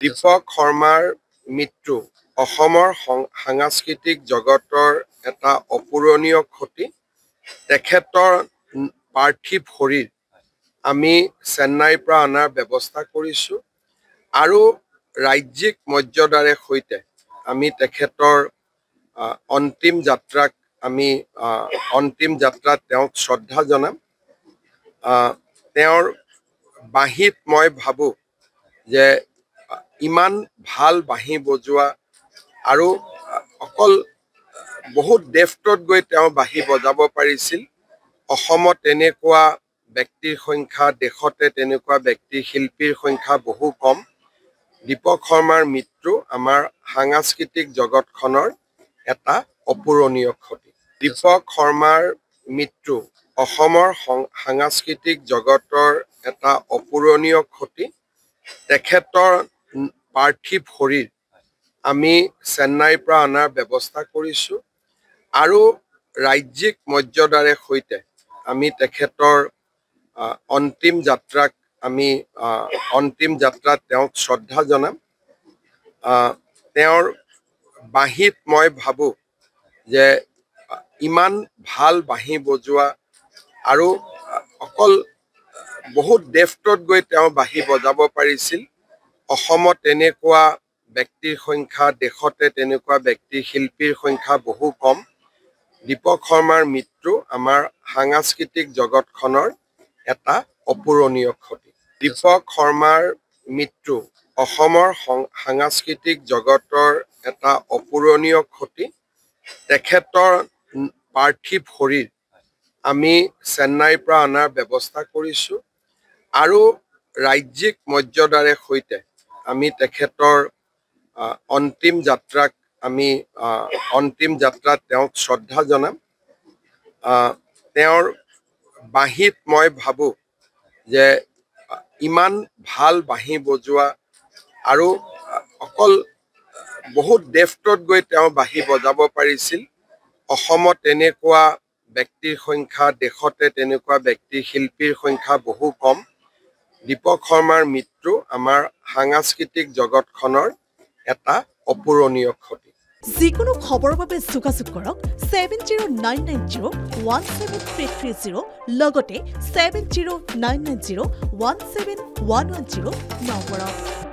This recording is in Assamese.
দীপক শৰ্মাৰ মৃত্যু অসমৰ সাংস্কৃতিক জগতৰ এটা অপূৰণীয় ক্ষতি। তেখেতৰ পাৰ্থিৱ শৰীৰ আমি চেন্নাইৰ পৰা অনাৰ ব্যৱস্থা কৰিছোঁ আৰু ৰাজ্যিক মৰ্যাদাৰে সৈতে আমি তেখেতৰ অন্তিম যাত্ৰাত তেওঁক শ্ৰদ্ধা জনাম। তেওঁৰ বাঁহীত মই ভাবোঁ যে ইমান ভাল বাঁহী বজোৱা আৰু অকল বহুত ডেফটত গৈ তেওঁ বাঁহী বজাব পাৰিছিল। অসমত তেনেকুৱা ব্যক্তিৰ সংখ্যা, দেশতে তেনেকুৱা ব্যক্তি শিল্পীৰ সংখ্যা বহু কম। দীপক শৰ্মাৰ মৃত্যু আমাৰ সাংস্কৃতিক জগতখনৰ এটা অপূৰণীয় ক্ষতি। দীপক শৰ্মাৰ মৃত্যু অসমৰ সাংস্কৃতিক জগতৰ এটা অপূৰণীয় ক্ষতি। তেখেতৰ পাৰ্থিৱ শৰীৰ আমি চেন্নাইৰ পৰা অনাৰ ব্যৱস্থা কৰিছোঁ আৰু ৰাজ্যিক মৰ্যাদাৰে সৈতে আমি তেখেতৰ অন্তিম যাত্ৰাত তেওঁক শ্ৰদ্ধা জনাম। তেওঁৰ বাঁহীত মই ভাবোঁ যে ইমান ভাল বাঁহী বজোৱা আৰু অকল বহুত ডেফটত গৈ তেওঁ বাঁহী বজাব পাৰিছিল। অসমত তেনেকুৱা ব্যক্তিৰ সংখ্যা, দেশতে তেনেকুৱা ব্যক্তি শিল্পীৰ সংখ্যা বহু কম। দীপক শৰ্মাৰ মৃত্যু আমাৰ সাংস্কৃতিক জগতখনৰ এটা অপূৰণীয় ক্ষতি। দীপক শৰ্মাৰ মৃত্যু অসমৰ সাংস্কৃতিক জগতৰ এটা অপূৰণীয় ক্ষতি। তেখেতৰ পাৰ্থিৱ শৰীৰ আমি চেন্নাইৰ পৰা অনাৰ ব্যৱস্থা কৰিছোঁ আৰু ৰাজ্যিক মৰ্যাদাৰে সৈতে আমি তেখেতৰ অন্তিম যাত্ৰাত তেওঁক শ্ৰদ্ধা জনাম। তেওঁৰ বাঁহীত মই ভাবোঁ যে ইমান ভাল বাঁহী বজোৱা আৰু অকল বহুত ডেফটত গৈ তেওঁ বাঁহী বজাব পাৰিছিল। অসমত তেনেকুৱা ব্যক্তিৰ সংখ্যা, দেশতে তেনেকুৱা ব্যক্তি শিল্পীৰ সংখ্যা বহু কম। দীপক শৰ্মাৰ মৃত্যু আমাৰ সাংস্কৃতিক জগতখনৰ এটা অপূৰণীয় ক্ষতি। যিকোনো খবৰৰ বাবে যোগাযোগ কৰক 7099017330 লগতে 7099017110 নম্বৰত।